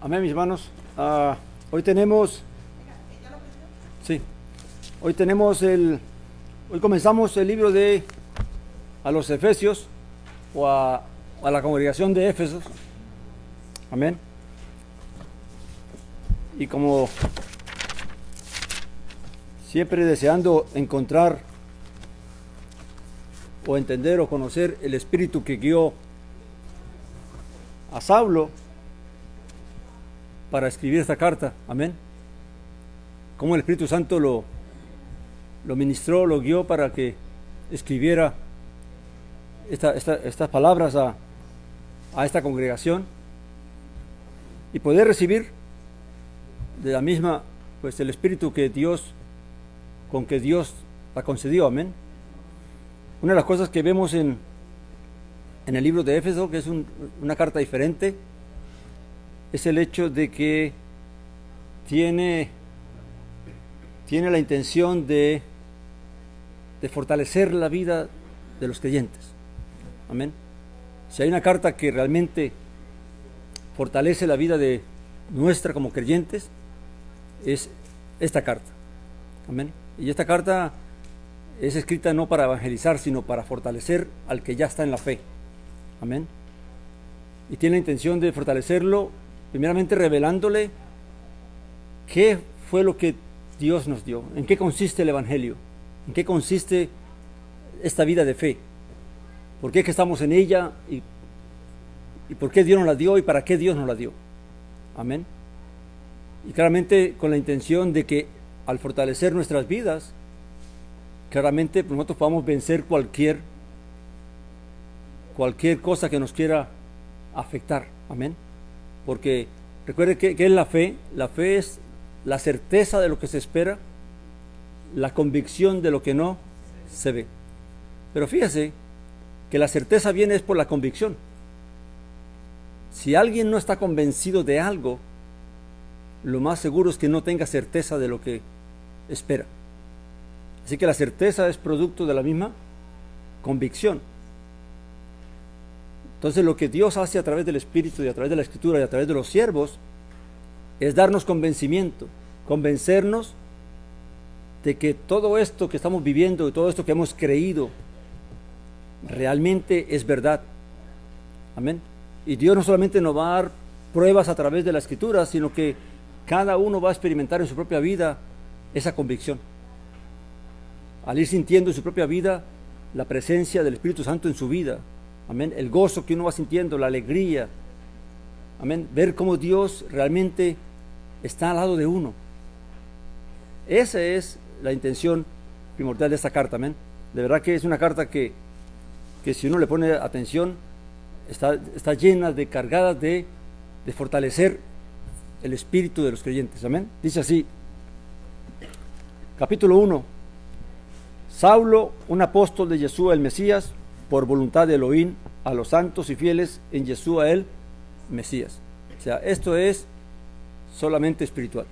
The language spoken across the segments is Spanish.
Amén, mis hermanos. Hoy tenemos, sí, hoy comenzamos el libro a los Efesios o a la congregación de Éfesos. Amén. Y como siempre deseando encontrar o entender o conocer el espíritu que guió a Saulo para escribir esta carta, amén. Cómo el Espíritu Santo lo ministró, lo guió para que escribiera estas palabras a esta congregación y poder recibir de la misma, pues, el Espíritu con que Dios la concedió, amén. Una de las cosas que vemos en el libro de Éfeso, que es una carta diferente, es el hecho de que tiene la intención de fortalecer la vida de los creyentes. Amén. Si hay una carta que realmente fortalece la vida de nuestra como creyentes, es esta carta. Amén. Y esta carta es escrita no para evangelizar, sino para fortalecer al que ya está en la fe. Amén. Y tiene la intención de fortalecerlo, primeramente revelándole qué fue lo que Dios nos dio, en qué consiste el evangelio, en qué consiste esta vida de fe, por qué es que estamos en ella y por qué Dios nos la dio y para qué Dios nos la dio. Amén. Y claramente con la intención de que al fortalecer nuestras vidas, claramente nosotros podamos vencer cualquier cosa que nos quiera afectar. Amén. Porque recuerde que es la fe. La fe es la certeza de lo que se espera, la convicción de lo que no se ve. Pero fíjese que la certeza viene es por la convicción. Si alguien no está convencido de algo, lo más seguro es que no tenga certeza de lo que espera. Así que la certeza es producto de la misma convicción. Entonces lo que Dios hace a través del Espíritu y a través de la Escritura y a través de los siervos es darnos convencimiento, convencernos de que todo esto que estamos viviendo y todo esto que hemos creído realmente es verdad. Amén. Y Dios no solamente nos va a dar pruebas a través de la Escritura, sino que cada uno va a experimentar en su propia vida esa convicción. Al ir sintiendo en su propia vida la presencia del Espíritu Santo en su vida. Amén. El gozo que uno va sintiendo, la alegría. Amén. Ver cómo Dios realmente está al lado de uno. Esa es la intención primordial de esta carta. Amén. De verdad que es una carta que si uno le pone atención, está llena de cargadas de fortalecer el espíritu de los creyentes. Amén. Dice así, capítulo 1. Saulo, un apóstol de Yeshua el Mesías, por voluntad de Elohim, a los santos y fieles en Yeshua el Mesías. O sea, esto es solamente espiritual.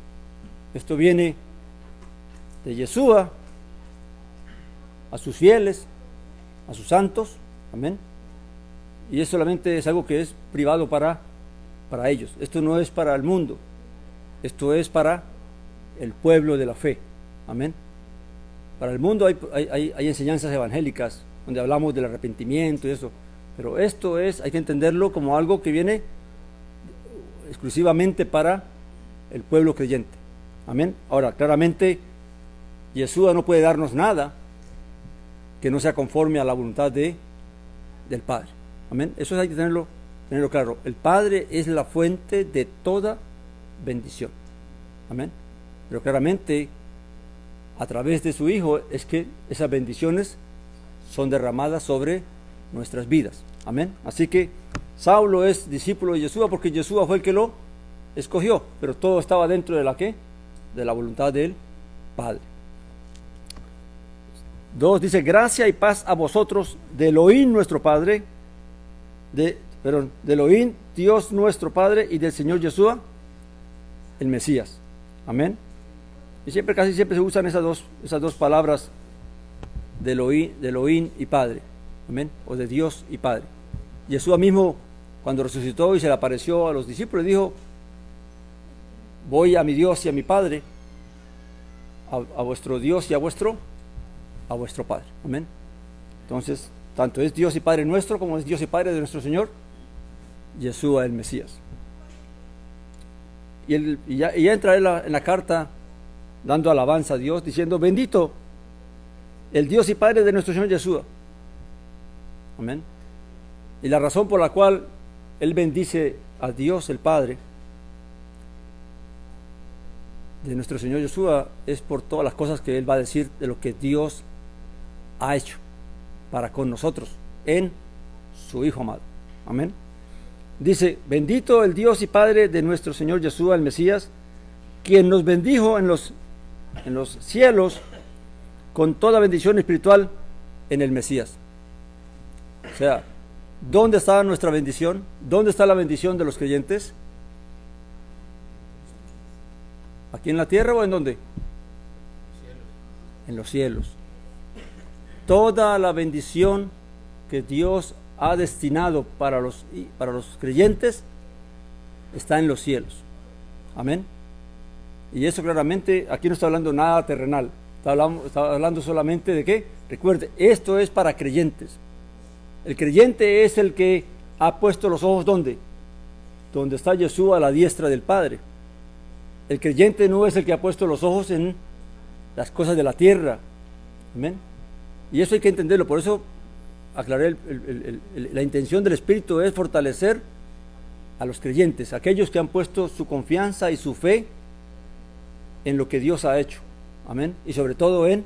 Esto viene de Yeshua a sus fieles, a sus santos. Amén. Y eso solamente es algo que es privado para ellos. Esto no es para el mundo. Esto es para el pueblo de la fe. Amén. Para el mundo hay enseñanzas evangélicas donde hablamos del arrepentimiento y eso, pero esto hay que entenderlo como algo que viene exclusivamente para el pueblo creyente. Amén. Ahora, claramente, Yeshua no puede darnos nada que no sea conforme a la voluntad del Padre. Amén. Eso hay que tenerlo claro. El Padre es la fuente de toda bendición. Amén. Pero claramente, a través de su Hijo es que esas bendiciones son derramadas sobre nuestras vidas. Amén. Así que Saulo es discípulo de Yeshua porque Yeshua fue el que lo escogió, pero todo estaba dentro de la voluntad del Padre. 2 dice, gracia y paz a vosotros de Elohim nuestro Padre, de Elohim Dios nuestro Padre y del Señor Yeshua el Mesías. Amén. Y casi siempre se usan esas dos palabras de Elohim y Padre. Amén. O de Dios y Padre. Yeshua mismo, cuando resucitó y se le apareció a los discípulos, dijo voy a mi Dios y a mi Padre, a vuestro Dios y a vuestro Padre. Amén. Entonces, tanto es Dios y Padre nuestro como es Dios y Padre de nuestro Señor Yeshua el Mesías. Y ya entra él en la carta dando alabanza a Dios, diciendo: bendito el Dios y Padre de nuestro Señor Yeshua. Amén. Y la razón por la cual él bendice a Dios el Padre de nuestro Señor Yeshua es por todas las cosas que él va a decir de lo que Dios ha hecho para con nosotros en su Hijo amado. Amén. Dice: bendito el Dios y Padre de nuestro Señor Yeshua el Mesías, quien nos bendijo en los cielos con toda bendición espiritual en el Mesías. O sea, ¿dónde está nuestra bendición? ¿Dónde está la bendición de los creyentes? ¿Aquí en la tierra o en dónde? En los cielos. Toda la bendición que Dios ha destinado para los creyentes está en los cielos. Amén. Y eso claramente, aquí no está hablando nada terrenal, está hablando solamente de qué. Recuerde, esto es para creyentes. El creyente es el que ha puesto los ojos ¿dónde? Donde está Yeshua a la diestra del Padre. El creyente no es el que ha puesto los ojos en las cosas de la tierra. Amén. Y eso hay que entenderlo. Por eso aclaré, la intención del Espíritu es fortalecer a los creyentes, aquellos que han puesto su confianza y su fe en lo que Dios ha hecho. Amén. Y sobre todo en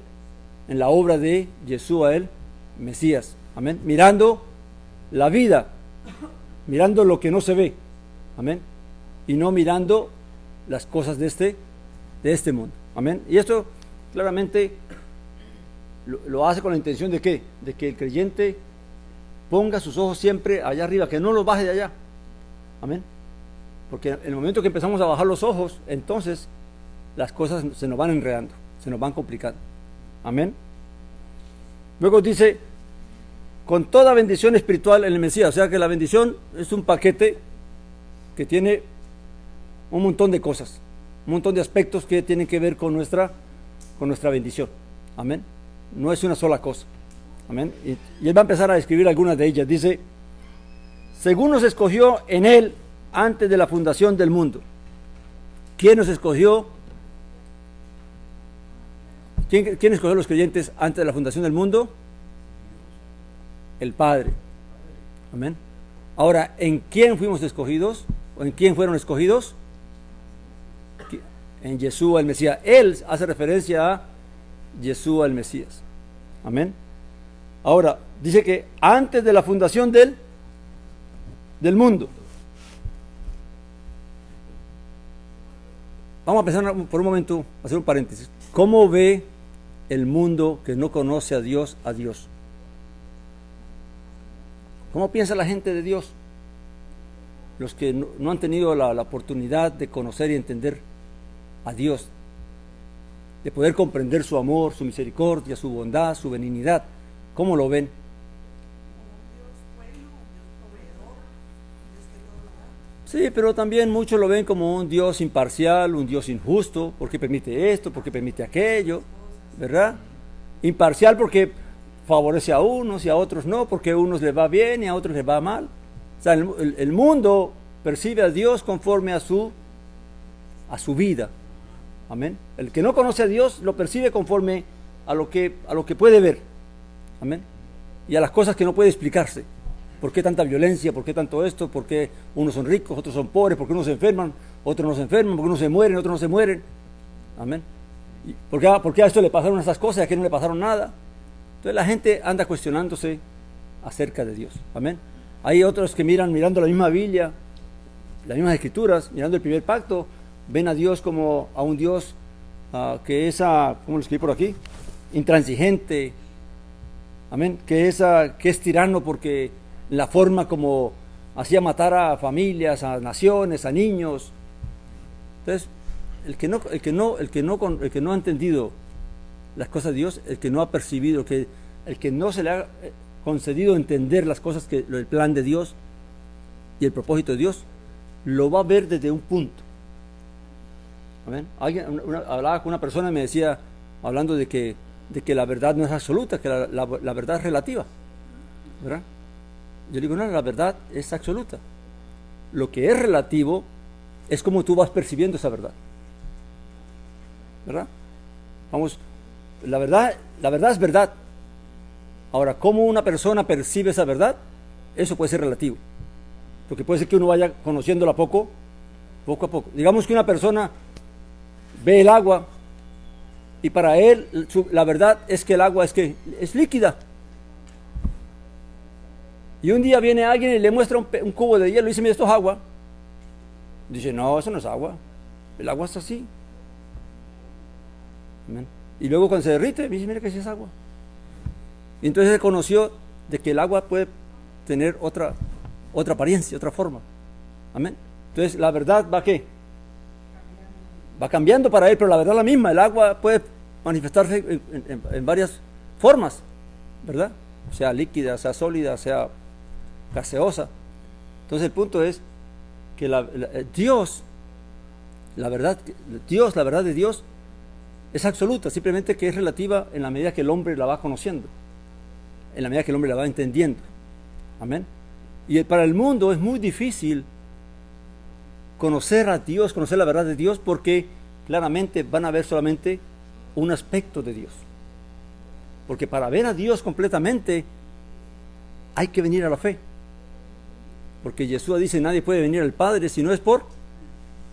la obra de Yeshua el Mesías. Amén. Mirando la vida, mirando lo que no se ve. Amén. Y no mirando las cosas de este mundo. Amén. Y esto claramente lo hace con la intención de ¿qué? De que el creyente ponga sus ojos siempre allá arriba, que no los baje de allá. Amén. Porque en el momento que empezamos a bajar los ojos, entonces las cosas se nos van enredando, se nos van complicando. Amén. Luego dice: con toda bendición espiritual en el Mesías. O sea que la bendición es un paquete que tiene un montón de cosas, un montón de aspectos que tienen que ver con nuestra bendición. Amén. No es una sola cosa. Amén. Y él va a empezar a describir algunas de ellas. Dice: según nos escogió en él antes de la fundación del mundo. ¿Quién nos escogió? ¿Quién escogió a los creyentes antes de la fundación del mundo? El Padre. Amén. Ahora, ¿en quién fuimos escogidos? ¿O en quién fueron escogidos? En Yeshua el Mesías. Él hace referencia a Yeshua el Mesías. Amén. Ahora, dice que antes de la fundación del mundo. Vamos a empezar por un momento a hacer un paréntesis. ¿Cómo ve el mundo que no conoce a Dios a Dios? ¿Cómo piensa la gente de Dios? Los que no han tenido la oportunidad de conocer y entender a Dios, de poder comprender su amor, su misericordia, su bondad, su benignidad. ¿Cómo lo ven? Sí, pero también muchos lo ven como un Dios imparcial, un Dios injusto, porque permite esto, porque permite aquello, ¿verdad? Imparcial porque favorece a unos y a otros no, porque a unos les va bien y a otros les va mal. O sea, el mundo percibe a Dios conforme a su vida. Amén. El que no conoce a Dios lo percibe conforme a lo que puede ver. Amén. Y a las cosas que no puede explicarse. ¿Por qué tanta violencia? ¿Por qué tanto esto? ¿Por qué unos son ricos, otros son pobres? ¿Por qué unos se enferman, otros no se enferman? ¿Por qué unos se mueren, otros no se mueren? Amén. ¿Por qué a esto le pasaron estas cosas y a aquel no le pasaron nada? Entonces la gente anda cuestionándose acerca de Dios. Amén. Hay otros que mirando la misma Biblia, las mismas escrituras, mirando el primer pacto, ven a Dios como a un Dios que es, ¿cómo lo escribí por aquí? Intransigente. Amén. Que es tirano porque la forma como hacía matar a familias, a naciones, a niños. Entonces, el que no ha entendido las cosas de Dios, el que no ha percibido, el que no se le ha concedido entender las cosas, el plan de Dios y el propósito de Dios, lo va a ver desde un punto. Amén. Hablaba con una persona y me decía, hablando de que la verdad no es absoluta, que la verdad es relativa, ¿verdad? Yo le digo, no, la verdad es absoluta. Lo que es relativo es como tú vas percibiendo esa verdad, ¿verdad? Vamos, la verdad es verdad. Ahora, cómo una persona percibe esa verdad, eso puede ser relativo, porque puede ser que uno vaya conociéndola poco a poco. Digamos que una persona ve el agua y para él la verdad es que el agua es líquida. Y un día viene alguien y le muestra un cubo de hielo y dice, mira, esto es agua. Dice, no, eso no es agua. El agua es así. Amén. Y luego cuando se derrite, dice, mira que sí es agua. Y entonces él conoció de que el agua puede tener otra apariencia, otra forma. Amén. Entonces la verdad va ¿qué? Va cambiando para él, pero la verdad es la misma. El agua puede manifestarse en varias formas, ¿verdad? Sea líquida, sea sólida, sea gaseosa. Entonces el punto es que Dios, la verdad de Dios es absoluta, simplemente que es relativa en la medida que el hombre la va conociendo, en la medida que el hombre la va entendiendo. Amén. Y para el mundo es muy difícil conocer a Dios, conocer la verdad de Dios, porque claramente van a ver solamente un aspecto de Dios. Porque para ver a Dios completamente hay que venir a la fe. Porque Jesús dice, nadie puede venir al Padre si no es por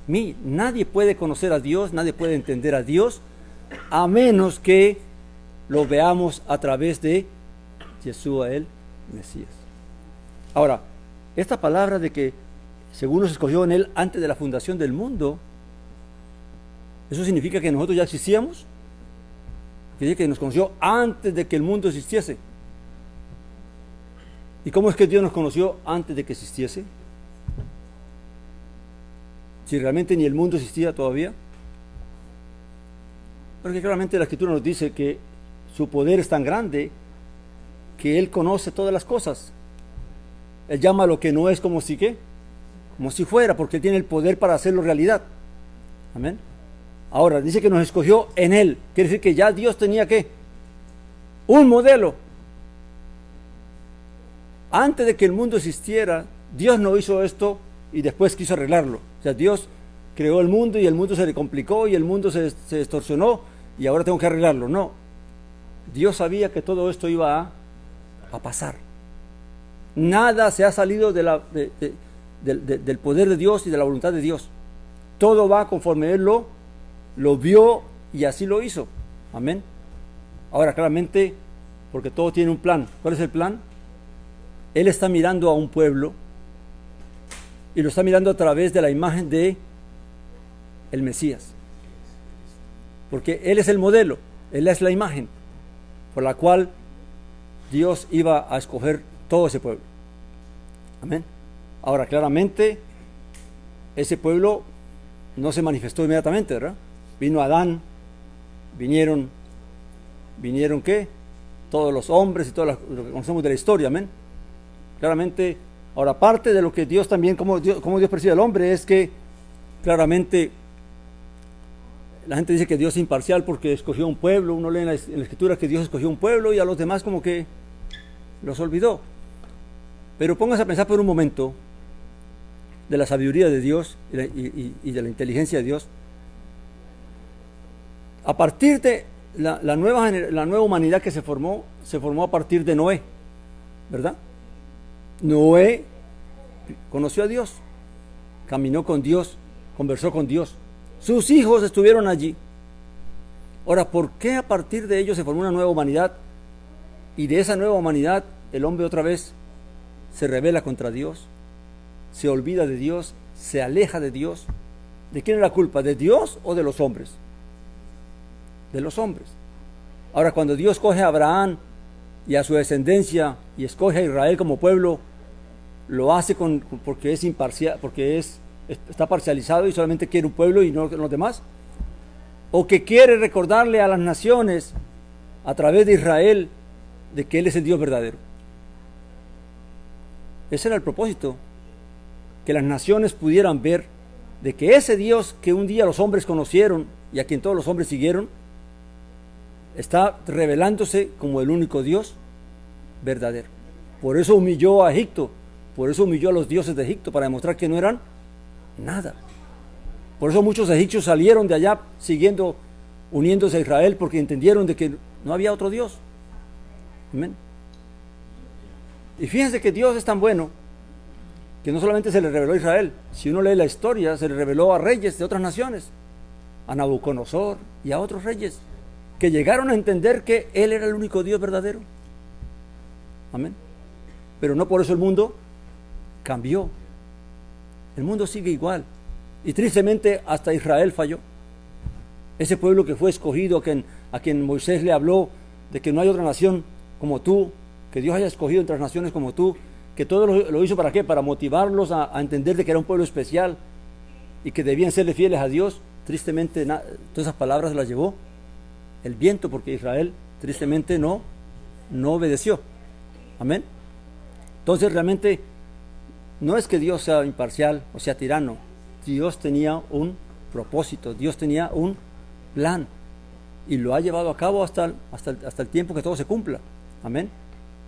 mí. Nadie puede conocer a Dios, nadie puede entender a Dios, a menos que lo veamos a través de Jesús, el Mesías. Ahora, esta palabra de que según nos escogió en Él antes de la fundación del mundo, ¿eso significa que nosotros ya existíamos? Que dice que nos conoció antes de que el mundo existiese. ¿Y cómo es que Dios nos conoció antes de que existiese? Si realmente ni el mundo existía todavía. Porque claramente la Escritura nos dice que su poder es tan grande que Él conoce todas las cosas. Él llama lo que no es como si fuera, porque Él tiene el poder para hacerlo realidad. Amén. Ahora, dice que nos escogió en Él. Quiere decir que ya Dios tenía un modelo. Antes de que el mundo existiera, Dios no hizo esto y después quiso arreglarlo. O sea, Dios creó el mundo y el mundo se le complicó y el mundo se distorsionó y ahora tengo que arreglarlo. No. Dios sabía que todo esto iba a pasar. Nada se ha salido del poder de Dios y de la voluntad de Dios. Todo va conforme Él lo vio y así lo hizo. Amén. Ahora, claramente, porque todo tiene un plan. ¿Cuál es el plan? Él está mirando a un pueblo y lo está mirando a través de la imagen de el Mesías. Porque Él es el modelo, Él es la imagen por la cual Dios iba a escoger todo ese pueblo. Amén. Ahora, claramente, ese pueblo no se manifestó inmediatamente, ¿verdad? Vino Adán, vinieron ¿qué? Todos los hombres y todo lo que conocemos de la historia, amén. Claramente, ahora parte de lo que Dios también, como Dios percibe al hombre, es que claramente la gente dice que Dios es imparcial porque escogió un pueblo. Uno lee en la Escritura que Dios escogió un pueblo y a los demás como que los olvidó. Pero póngase a pensar por un momento de la sabiduría de Dios y de la inteligencia de Dios. A partir de la nueva humanidad que se formó a partir de Noé, ¿verdad? Noé conoció a Dios, caminó con Dios, conversó con Dios. Sus hijos estuvieron allí. Ahora, ¿por qué a partir de ellos se formó una nueva humanidad? Y de esa nueva humanidad el hombre otra vez se rebela contra Dios, se olvida de Dios, se aleja de Dios. ¿De quién es la culpa? ¿De Dios o de los hombres? De los hombres. Ahora, cuando Dios coge a Abraham y a su descendencia y escoge a Israel como pueblo, lo hace porque es imparcial, porque está parcializado y solamente quiere un pueblo y no los demás, o que quiere recordarle a las naciones a través de Israel de que Él es el Dios verdadero. Ese era el propósito, que las naciones pudieran ver de que ese Dios que un día los hombres conocieron y a quien todos los hombres siguieron, está revelándose como el único Dios verdadero. Por eso humilló a Egipto, por eso humilló a los dioses de Egipto, para demostrar que no eran nada. Por eso muchos egipcios salieron de allá siguiendo, uniéndose a Israel, porque entendieron de que no había otro Dios. Amén. Y fíjense que Dios es tan bueno que no solamente se le reveló a Israel. Si uno lee la historia, se le reveló a reyes de otras naciones, a Nabucodonosor y a otros reyes, que llegaron a entender que Él era el único Dios verdadero. Amén. Pero no por eso el mundo cambió. El mundo sigue igual. Y tristemente hasta Israel falló. Ese pueblo que fue escogido, a quien Moisés le habló de que no hay otra nación como tú, que Dios haya escogido entre las naciones como tú, que todo lo hizo ¿para qué? Para motivarlos a entender de que era un pueblo especial y que debían serle fieles a Dios. Tristemente todas esas palabras las llevó el viento, porque Israel tristemente no obedeció. Amén. Entonces realmente no es que Dios sea imparcial o sea tirano. Dios tenía un propósito, Dios tenía un plan y lo ha llevado a cabo hasta el tiempo que todo se cumpla. Amén.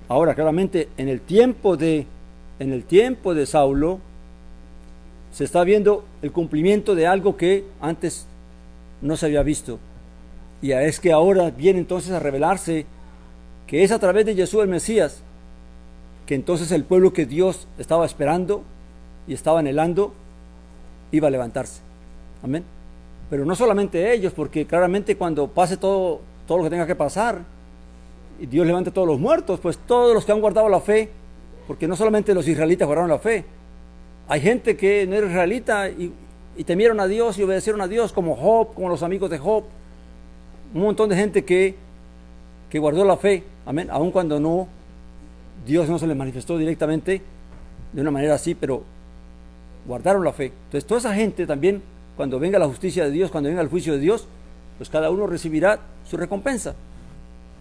Ahora claramente en el tiempo de Saulo se está viendo el cumplimiento de algo que antes no se había visto, y es que ahora viene entonces a revelarse que es a través de Jesús el Mesías que entonces el pueblo que Dios estaba esperando y estaba anhelando iba a levantarse. Amén. Pero no solamente ellos, porque claramente cuando pase todo lo que tenga que pasar y Dios levante a todos los muertos, pues todos los que han guardado la fe, porque no solamente los israelitas guardaron la fe, hay gente que no era israelita y temieron a Dios y obedecieron a Dios, como Job, como los amigos de Job, un montón de gente que guardó la fe. Amén. Aun cuando Dios no se les manifestó directamente de una manera así, pero guardaron la fe. Entonces toda esa gente también, cuando venga la justicia de Dios, cuando venga el juicio de Dios, pues cada uno recibirá su recompensa,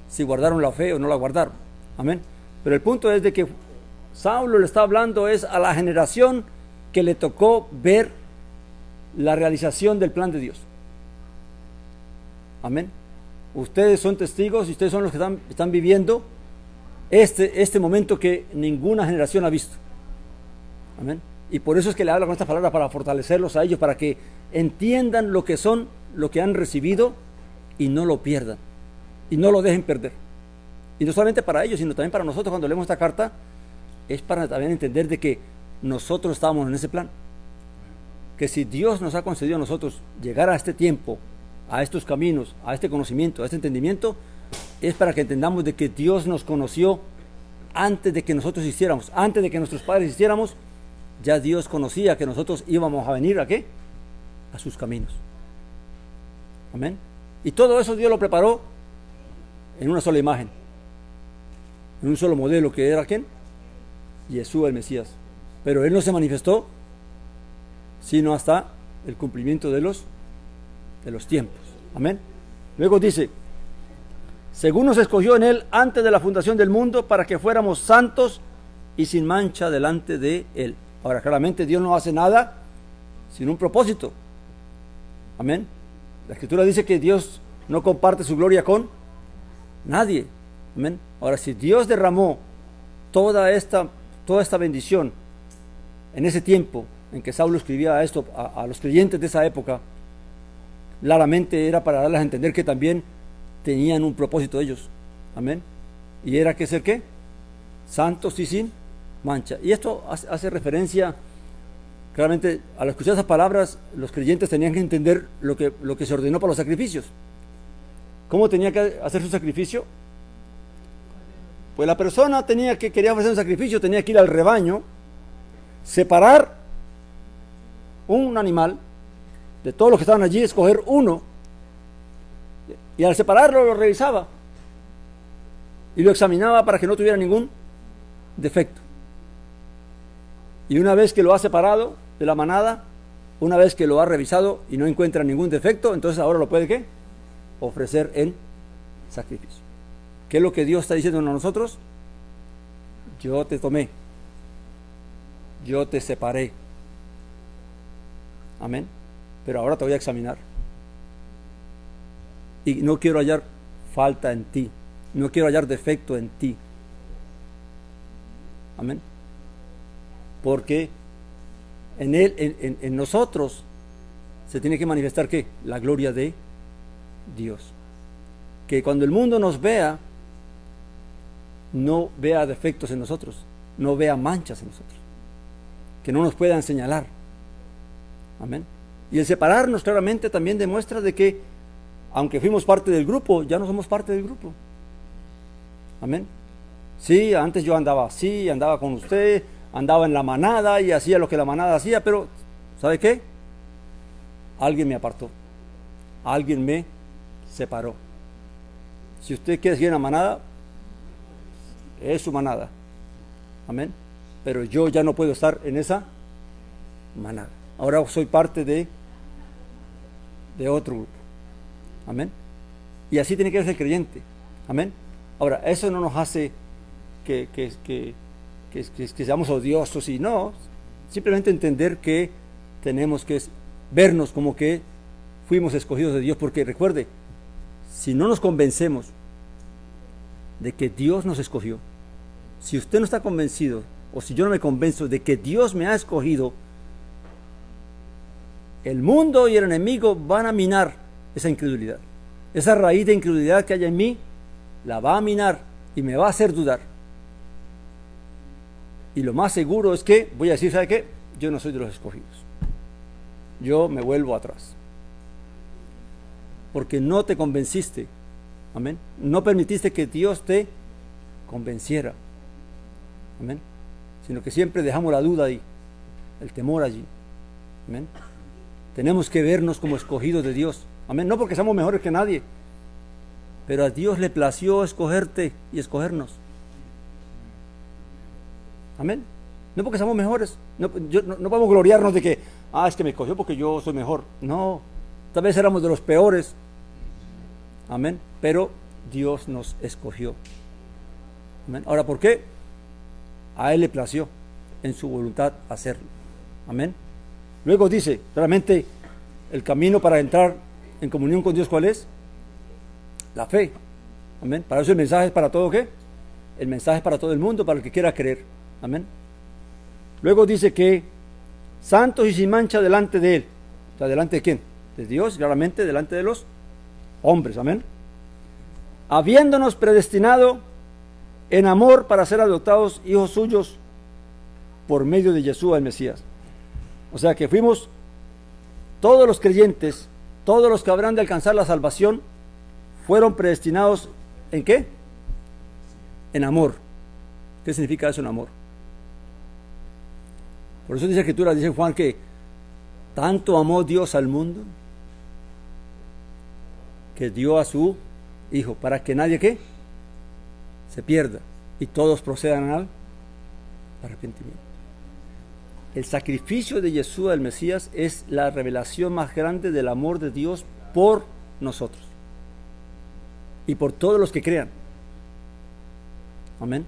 si guardaron la fe o no la guardaron. Amén. Pero el punto es de que Saulo le está hablando es a la generación que le tocó ver la realización del plan de Dios. Amén. Ustedes son testigos y ustedes son los que están viviendo este momento que ninguna generación ha visto. Amén. Y por eso es que le habla con estas palabras, para fortalecerlos a ellos, para que entiendan lo que son, lo que han recibido, y no lo pierdan, y no lo dejen perder. Y no solamente para ellos, sino también para nosotros. Cuando leemos esta carta, es para también entender de que nosotros estábamos en ese plan, que si Dios nos ha concedido a nosotros llegar a este tiempo, a estos caminos, a este conocimiento, a este entendimiento, es para que entendamos de que Dios nos conoció antes de que nosotros hiciéramos, antes de que nuestros padres hiciéramos. Ya Dios conocía que nosotros íbamos a venir ¿a qué? A sus caminos. Amén. Y todo eso Dios lo preparó en una sola imagen, en un solo modelo, que era ¿quién? Jesús el Mesías. Pero Él no se manifestó sino hasta el cumplimiento de los tiempos. Amén. Luego dice: según nos escogió en Él antes de la fundación del mundo, para que fuéramos santos y sin mancha delante de Él. Ahora, claramente Dios no hace nada sin un propósito. Amén. La Escritura dice que Dios no comparte su gloria con nadie. Amén. Ahora, si Dios derramó toda esta bendición en ese tiempo en que Saulo escribía esto a los creyentes de esa época, claramente era para darles a entender que también tenían un propósito ellos. Amén. Y era que ser ¿qué? Santos y sin mancha. Y esto hace referencia claramente, al escuchar esas palabras, los creyentes tenían que entender lo que se ordenó para los sacrificios. ¿Cómo tenía que hacer su sacrificio? Pues la persona quería ofrecer un sacrificio, tenía que ir al rebaño, separar un animal de todos los que estaban allí, escoger uno, y al separarlo lo revisaba y lo examinaba para que no tuviera ningún defecto. Y una vez que lo ha separado de la manada, una vez que lo ha revisado y no encuentra ningún defecto, entonces ahora lo puede ¿qué? Ofrecer en sacrificio. ¿Qué es lo que Dios está diciendo a nosotros? Yo te tomé, yo te separé, Amén. Pero ahora te voy a examinar. Y no quiero hallar falta en ti. No quiero hallar defecto en ti. Amén. Porque en él, en nosotros, se tiene que manifestar ¿qué? La gloria de Dios. Que cuando el mundo nos vea, no vea defectos en nosotros, no vea manchas en nosotros, que no nos puedan señalar. Amén. Y el separarnos claramente también demuestra de que, aunque fuimos parte del grupo, ya no somos parte del grupo. Amén. Sí, antes yo andaba así, andaba con usted, andaba en la manada y hacía lo que la manada hacía, pero ¿sabe qué? Alguien me apartó, alguien me separó. Si usted quiere seguir en la manada, es su manada. Amén. Pero yo ya no puedo estar en esa manada. Ahora soy parte de otro grupo. Amén. Y así tiene que ser el creyente. Amén. Ahora, eso no nos hace que seamos odiosos y no. Simplemente entender que tenemos que vernos como que fuimos escogidos de Dios. Porque recuerde, si no nos convencemos de que Dios nos escogió, si usted no está convencido, o si yo no me convenzo de que Dios me ha escogido, el mundo y el enemigo van a minar esa incredulidad. Esa raíz de incredulidad que hay en mí, la va a minar y me va a hacer dudar. Y lo más seguro es que voy a decir, ¿sabe qué? Yo no soy de los escogidos. Yo me vuelvo atrás. Porque no te convenciste. Amén. No permitiste que Dios te convenciera. Amén. Sino que siempre dejamos la duda ahí, el temor allí. Amén. Tenemos que vernos como escogidos de Dios. Amén. No porque seamos mejores que nadie, pero a Dios le plació escogerte y escogernos. Amén. No porque seamos mejores. No podemos gloriarnos de que, es que me escogió porque yo soy mejor. No, tal vez éramos de los peores. Amén. Pero Dios nos escogió. Amén. Ahora, ¿por qué? A Él le plació en su voluntad hacerlo. Amén. Luego dice, claramente, el camino para entrar en comunión con Dios, ¿cuál es? La fe. Amén. Para eso el mensaje es para todo, ¿qué? El mensaje es para todo el mundo, para el que quiera creer. Amén. Luego dice que santos y sin mancha delante de Él. O sea, ¿delante de quién? De Dios, claramente, delante de los hombres. Amén. Habiéndonos predestinado en amor para ser adoptados hijos suyos por medio de Yeshua el Mesías. O sea que fuimos todos los creyentes, todos los que habrán de alcanzar la salvación, fueron predestinados ¿en qué? En amor. ¿Qué significa eso en amor? Por eso dice la Escritura, dice Juan, que tanto amó Dios al mundo que dio a su Hijo, para que nadie ¿qué? Se pierda y todos procedan al arrepentimiento. El sacrificio de Yeshua el Mesías es la revelación más grande del amor de Dios por nosotros y por todos los que crean. Amén.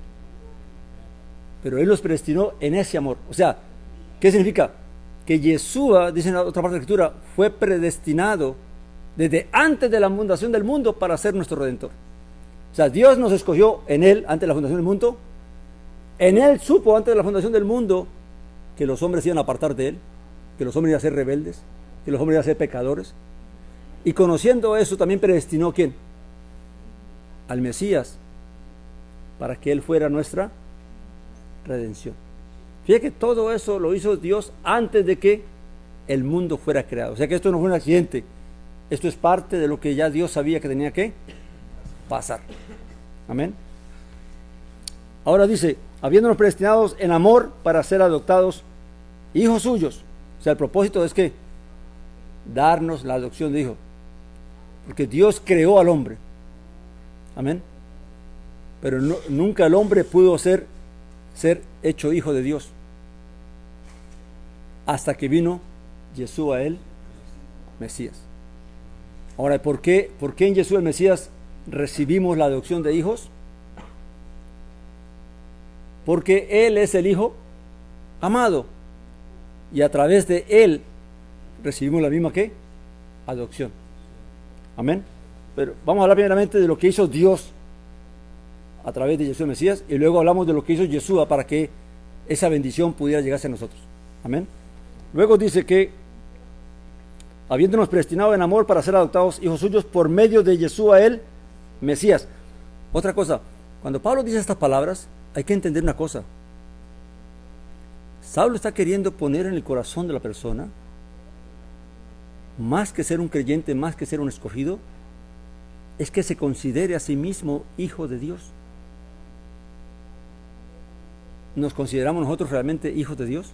Pero Él los predestinó en ese amor. O sea, ¿qué significa? Que Yeshua, dice en la otra parte de la Escritura, fue predestinado desde antes de la fundación del mundo para ser nuestro Redentor. O sea, Dios nos escogió en Él antes de la fundación del mundo. En Él supo antes de la fundación del mundo que los hombres iban a apartar de Él, que los hombres iban a ser rebeldes, que los hombres iban a ser pecadores. Y conociendo eso también predestinó ¿quién? Al Mesías, para que Él fuera nuestra redención. Fíjate que todo eso lo hizo Dios antes de que el mundo fuera creado. O sea que esto no fue un accidente. Esto es parte de lo que ya Dios sabía que tenía que pasar. Amén. Ahora dice, habiéndonos predestinados en amor para ser adoptados hijos suyos. O sea, el propósito es que darnos la adopción de hijos. Porque Dios creó al hombre. Amén. Pero nunca el hombre pudo ser hecho hijo de Dios. Hasta que vino Yeshua el Mesías. Ahora, ¿por qué en Yeshua el Mesías recibimos la adopción de hijos? Porque Él es el Hijo amado. Y a través de Él recibimos la misma ¿qué? Adopción. Amén. Pero vamos a hablar primeramente de lo que hizo Dios a través de Jesús el Mesías, y luego hablamos de lo que hizo Yeshua para que esa bendición pudiera llegarse a nosotros. Amén. Luego dice que, habiéndonos predestinado en amor para ser adoptados hijos suyos por medio de Yeshua el Mesías. Otra cosa, cuando Pablo dice estas palabras, hay que entender una cosa. Saulo está queriendo poner en el corazón de la persona, más que ser un creyente, más que ser un escogido, es que se considere a sí mismo hijo de Dios. ¿Nos consideramos nosotros realmente hijos de Dios?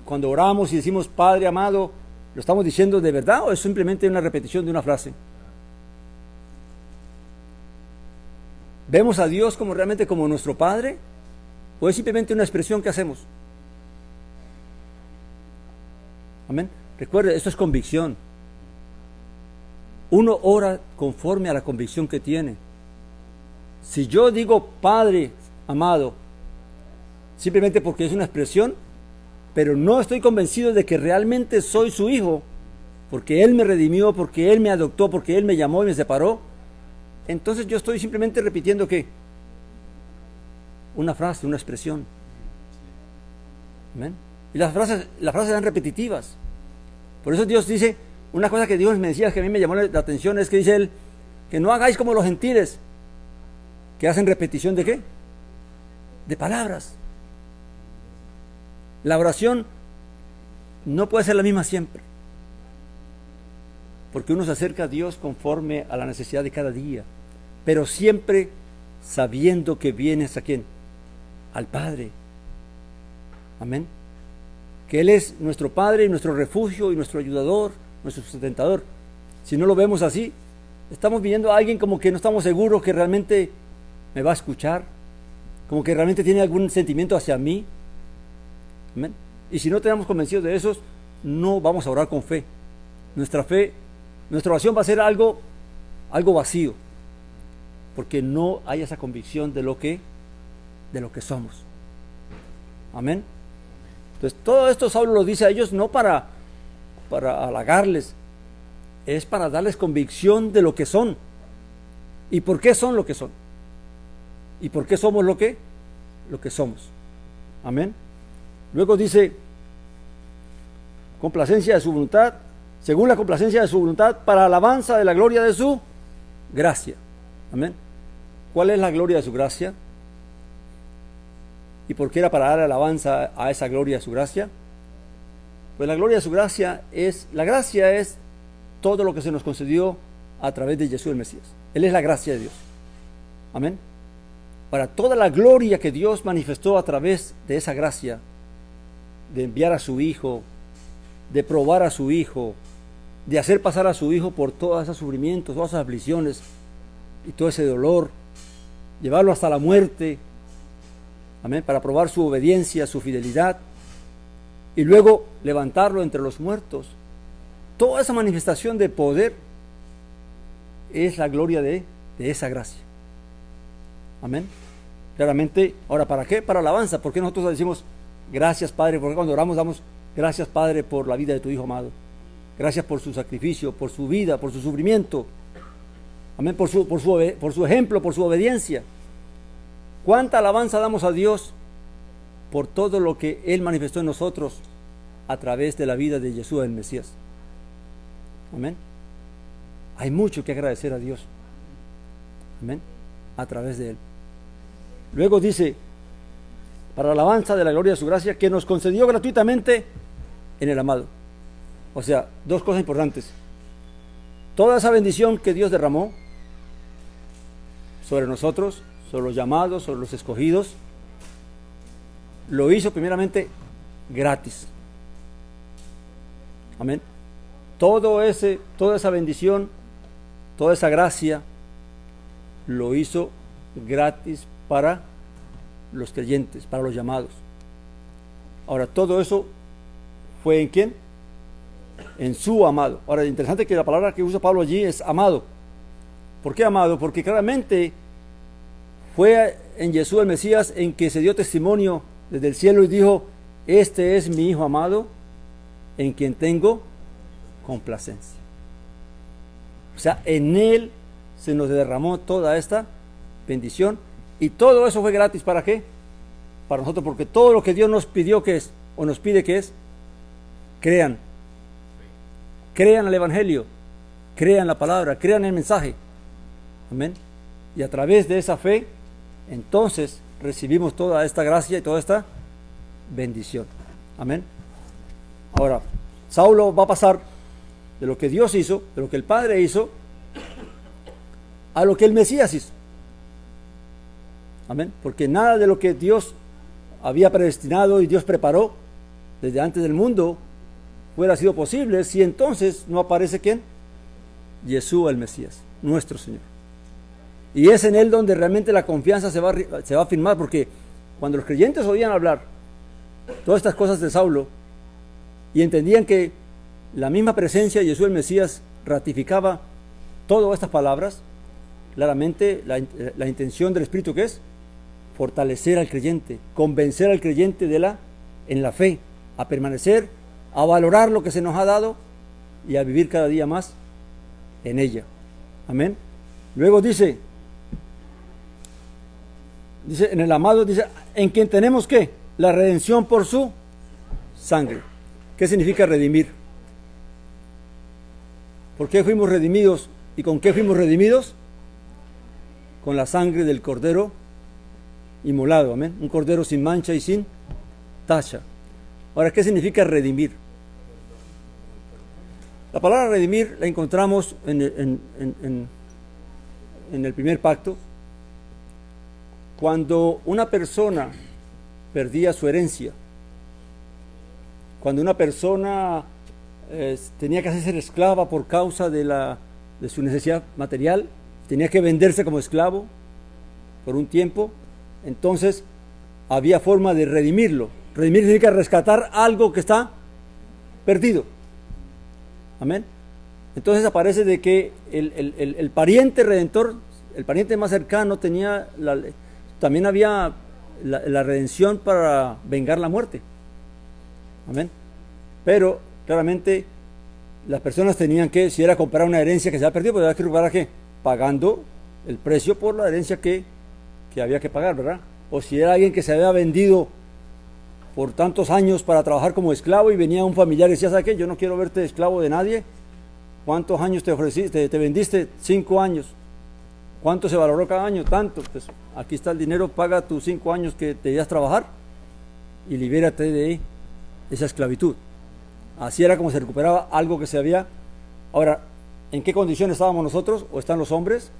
Cuando oramos y decimos Padre amado, ¿lo estamos diciendo de verdad o es simplemente una repetición de una frase? ¿Vemos a Dios como realmente como nuestro Padre o es simplemente una expresión que hacemos? Amén. Recuerde, esto es convicción. Uno ora conforme a la convicción que tiene. Si yo digo Padre amado, simplemente porque es una expresión, pero no estoy convencido de que realmente soy su hijo, porque Él me redimió, porque Él me adoptó, porque Él me llamó y me separó, entonces yo estoy simplemente repitiendo ¿qué? Una frase, una expresión. ¿Amén? Y las frases eran repetitivas. Por eso Dios dice, una cosa que Dios me decía que a mí me llamó la atención es que dice Él, que no hagáis como los gentiles, que hacen repetición ¿de qué? De palabras. La oración no puede ser la misma siempre, porque uno se acerca a Dios conforme a la necesidad de cada día, pero siempre sabiendo que vienes ¿a quién? Al Padre. Amén. Que Él es nuestro Padre y nuestro refugio y nuestro ayudador, nuestro sustentador. Si no lo vemos así, estamos viendo a alguien como que no estamos seguros que realmente me va a escuchar, como que realmente tiene algún sentimiento hacia mí. Amén. Y si no tenemos convencidos de eso, no vamos a orar con fe. Nuestra oración va a ser algo vacío, porque no hay esa convicción de lo que somos. Amén. Entonces todo esto Saulo lo dice a ellos no para halagarles, es para darles convicción de lo que son y por qué son lo que son y por qué somos lo que somos. Amén. Luego dice, complacencia de su voluntad, según la complacencia de su voluntad, para alabanza de la gloria de su gracia. Amén. ¿Cuál es la gloria de su gracia? ¿Y por qué era para dar alabanza a esa gloria de su gracia? Pues la gloria de su gracia la gracia es todo lo que se nos concedió a través de Jesús el Mesías. Él es la gracia de Dios. Amén. Para toda la gloria que Dios manifestó a través de esa gracia, de enviar a su Hijo, de probar a su Hijo, de hacer pasar a su Hijo por todos esos sufrimientos, todas esas aflicciones y todo ese dolor, llevarlo hasta la muerte, amén, para probar su obediencia, su fidelidad, y luego levantarlo entre los muertos. Toda esa manifestación de poder es la gloria de esa gracia. Amén. Claramente, ahora, ¿para qué? Para alabanza. ¿Por qué nosotros decimos gracias, Padre? Porque cuando oramos damos gracias, Padre, por la vida de tu Hijo amado. Gracias por su sacrificio, por su vida, por su sufrimiento. Amén. Por su ejemplo, por su obediencia. ¿Cuánta alabanza damos a Dios por todo lo que Él manifestó en nosotros a través de la vida de Jesús el Mesías? Amén. Hay mucho que agradecer a Dios. Amén. A través de Él. Luego dice, para la alabanza de la gloria de su gracia, que nos concedió gratuitamente en el amado. O sea, dos cosas importantes. Toda esa bendición que Dios derramó sobre nosotros, sobre los llamados, sobre los escogidos, lo hizo primeramente gratis. Amén. Toda esa bendición, toda esa gracia, lo hizo gratis para los creyentes, para los llamados. Ahora, todo eso fue ¿en quién? En su amado. Ahora, interesante que la palabra que usa Pablo allí es amado. ¿Por qué amado? Porque claramente fue en Jesús el Mesías en que se dio testimonio desde el cielo y dijo, este es mi Hijo amado, en quien tengo complacencia. O sea, en Él se nos derramó toda esta bendición, y todo eso fue gratis. ¿Para qué? Para nosotros, porque todo lo que Dios nos pidió que es, o nos pide que es, crean al Evangelio, crean la palabra, crean el mensaje. Amén. Y a través de esa fe, entonces recibimos toda esta gracia y toda esta bendición. Amén. Ahora, Saulo va a pasar de lo que Dios hizo, de lo que el Padre hizo, a lo que el Mesías hizo. Amén. Porque nada de lo que Dios había predestinado y Dios preparó desde antes del mundo hubiera sido posible si entonces no aparece ¿quién? Yeshua el Mesías, nuestro Señor. Y es en Él donde realmente la confianza se va a firmar, porque cuando los creyentes oían hablar todas estas cosas de Saulo y entendían que la misma presencia de Yeshua el Mesías ratificaba todas estas palabras, claramente la intención del Espíritu que es fortalecer al creyente, convencer al creyente en la fe, a permanecer, a valorar lo que se nos ha dado y a vivir cada día más en ella. Amén. Luego dice en el amado, dice, en quien tenemos ¿qué? La redención por su sangre. ¿Qué significa redimir? ¿Por qué fuimos redimidos? ¿Y con qué fuimos redimidos? Con la sangre del Cordero inmolado, amén. Un Cordero sin mancha y sin tacha. Ahora, ¿qué significa redimir? La palabra redimir la encontramos en el primer pacto, cuando una persona perdía su herencia, cuando una persona tenía que hacerse esclava por causa de su necesidad material, tenía que venderse como esclavo por un tiempo, entonces había forma de redimirlo. Redimir significa rescatar algo que está perdido. Amén. Entonces aparece de que el pariente redentor, el pariente más cercano, también había la redención para vengar la muerte. Amén. Pero claramente las personas tenían que, si era comprar una herencia que se había perdido, pues había que recuperar ¿qué? Pagando el precio por la herencia que había que pagar, ¿verdad? O si era alguien que se había vendido por tantos años para trabajar como esclavo y venía un familiar y decía, ¿sabes qué? Yo no quiero verte esclavo de nadie. ¿Cuántos años te ofreciste? Te vendiste 5 años. ¿Cuánto se valoró cada año? Tanto. Pues aquí está el dinero, paga tus 5 años que debías trabajar y libérate de esa esclavitud. Así era como se recuperaba algo que se había. Ahora, ¿en qué condiciones estábamos nosotros? ¿O están los hombres?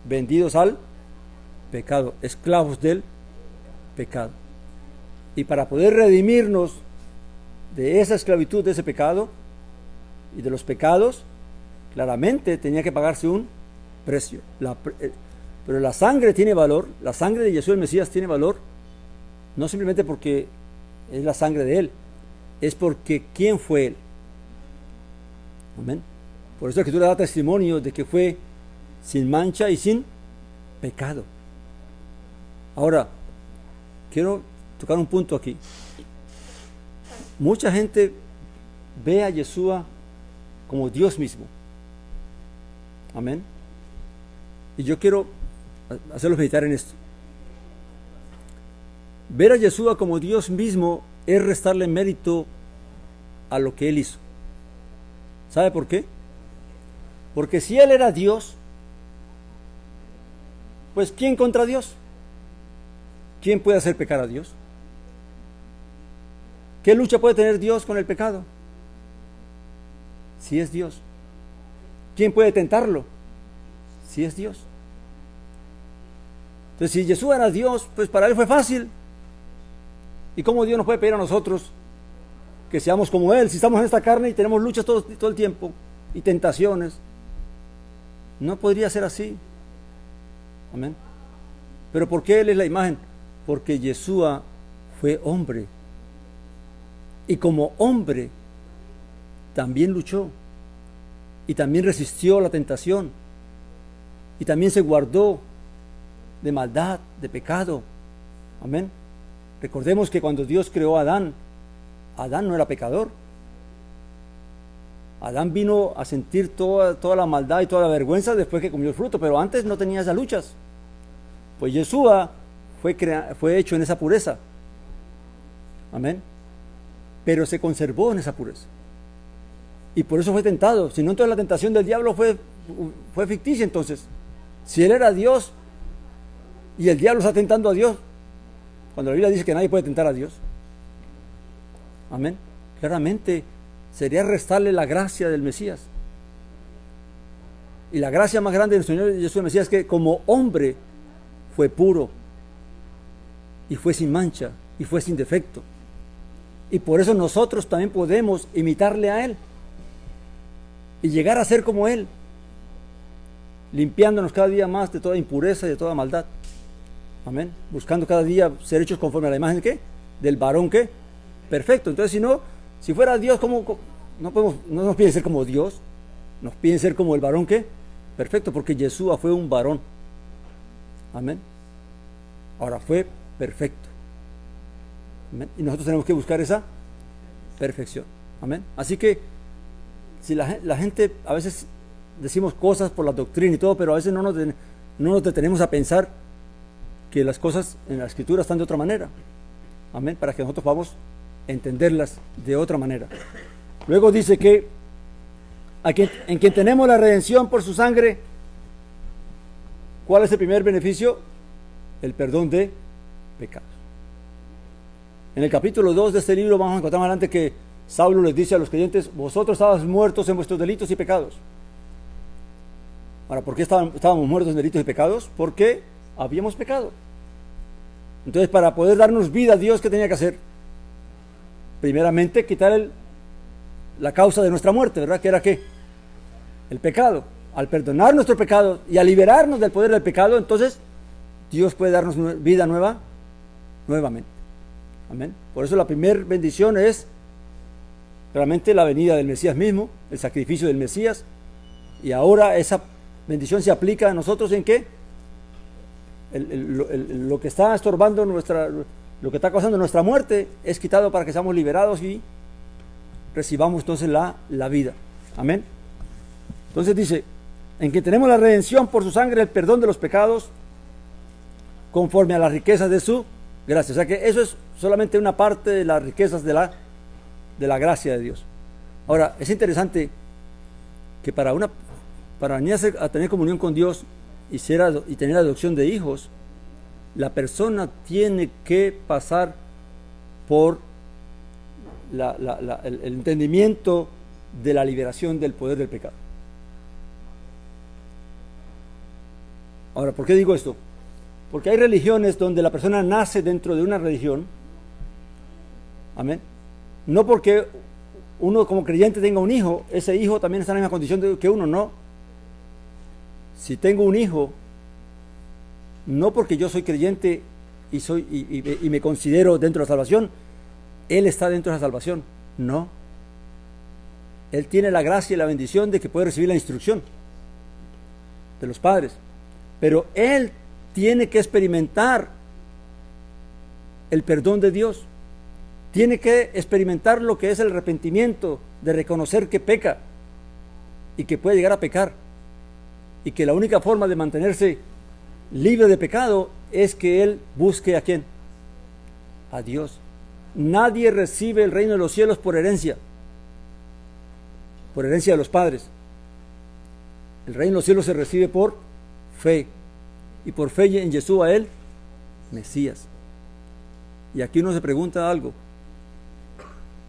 Vendidos al pecado, esclavos del pecado. Y para poder redimirnos de esa esclavitud, de ese pecado y de los pecados, claramente tenía que pagarse un precio. Pero la sangre tiene valor, la sangre de Yeshua el Mesías tiene valor, no simplemente porque es la sangre de Él, es porque ¿quién fue Él? Amén. Por eso la Escritura da testimonio de que fue sin mancha y sin pecado. Ahora, quiero tocar un punto aquí. Mucha gente ve a Yeshua como Dios mismo. Amén. Y yo quiero hacerlos meditar en esto. Ver a Yeshua como Dios mismo es restarle mérito a lo que Él hizo. ¿Sabe por qué? Porque si Él era Dios, pues ¿quién contra Dios? ¿Quién puede hacer pecar a Dios? ¿Qué lucha puede tener Dios con el pecado? Si es Dios. ¿Quién puede tentarlo? Si es Dios. Entonces, si Jesús era Dios, pues para Él fue fácil. ¿Y cómo Dios nos puede pedir a nosotros que seamos como Él? Si estamos en esta carne y tenemos luchas todo el tiempo y tentaciones. No podría ser así. Amén. ¿Pero por qué Él es la imagen? Porque Yeshua fue hombre. Y como hombre también luchó. Y también resistió la tentación. Y también se guardó de maldad, de pecado. Amén. Recordemos que cuando Dios creó a Adán, Adán no era pecador. Adán vino a sentir toda la maldad y toda la vergüenza después que comió el fruto, pero antes no tenía esas luchas. Pues Yeshua fue hecho en esa pureza. Amén. Pero se conservó en esa pureza. Y por eso fue tentado. Si no, entonces la tentación del diablo fue ficticia. Entonces, si él era Dios y el diablo está tentando a Dios, cuando la Biblia dice que nadie puede tentar a Dios, amén, claramente sería restarle la gracia del Mesías. Y la gracia más grande del Señor Jesús el Mesías es que como hombre fue puro y fue sin mancha y fue sin defecto. Y por eso nosotros también podemos imitarle a Él y llegar a ser como Él, limpiándonos cada día más de toda impureza y de toda maldad. Amén. Buscando cada día ser hechos conforme a la imagen ¿qué? Del varón ¿qué? Perfecto. Entonces, si fuera Dios, ¿cómo? No nos piden ser como Dios, nos piden ser como el varón ¿qué? Perfecto, porque Yeshua fue un varón. Amén. Ahora fue perfecto. Amén. Y nosotros tenemos que buscar esa perfección. Amén. Así que si la gente a veces decimos cosas por la doctrina y todo, pero a veces no nos detenemos a pensar que las cosas en la Escritura están de otra manera. Amén. Para que nosotros podamos entenderlas de otra manera. Luego dice que en quien tenemos la redención por su sangre, ¿cuál es el primer beneficio? El perdón de pecados. En el capítulo 2 de este libro vamos a encontrar más adelante que Saulo les dice a los creyentes: vosotros estabais muertos en vuestros delitos y pecados. Ahora, ¿por qué estábamos muertos en delitos y pecados? Porque habíamos pecado. Entonces, para poder darnos vida, Dios, ¿qué tenía que hacer? Primeramente, quitar la causa de nuestra muerte, ¿verdad? ¿Que era qué? El pecado. Al perdonar nuestro pecado y al liberarnos del poder del pecado, entonces Dios puede darnos vida nueva nuevamente. Amén. Por eso la primera bendición es realmente la venida del Mesías mismo, el sacrificio del Mesías. Y ahora esa bendición se aplica a nosotros ¿en qué? Lo que está estorbando lo que está causando nuestra muerte es quitado para que seamos liberados y recibamos entonces la vida. Amén. Entonces dice: en que tenemos la redención por su sangre, el perdón de los pecados, conforme a las riquezas de su gracia. O sea que eso es solamente una parte de las riquezas de la gracia de Dios. Ahora, es interesante que para venir a tener comunión con Dios y tener adopción de hijos, la persona tiene que pasar por el entendimiento de la liberación del poder del pecado. Ahora, ¿por qué digo esto? Porque hay religiones donde la persona nace dentro de una religión. Amén. No porque uno como creyente tenga un hijo, ese hijo también está en la misma condición que uno, no. Si tengo un hijo, no porque yo soy creyente y me considero dentro de la salvación, él está dentro de la salvación. No. Él tiene la gracia y la bendición de que puede recibir la instrucción de los padres. Pero él tiene que experimentar el perdón de Dios. Tiene que experimentar lo que es el arrepentimiento, de reconocer que peca y que puede llegar a pecar. Y que la única forma de mantenerse libre de pecado es que él busque ¿a quién? A Dios. Nadie recibe el reino de los cielos por herencia de los padres. El reino de los cielos se recibe por fe, y por fe en Yeshua el Mesías. Y aquí uno se pregunta algo: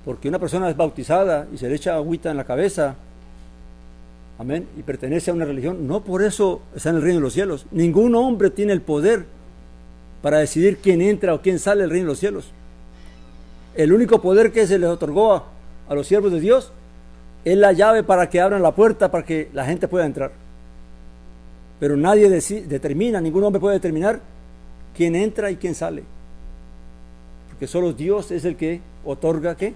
porque una persona es bautizada y se le echa agüita en la cabeza, amén, y pertenece a una religión, no por eso está en el reino de los cielos. Ningún hombre tiene el poder para decidir quién entra o quién sale del reino de los cielos. El único poder que se les otorgó a los siervos de Dios es la llave para que abran la puerta para que la gente pueda entrar. Pero nadie determina, ningún hombre puede determinar quién entra y quién sale. Porque solo Dios es el que otorga ¿qué?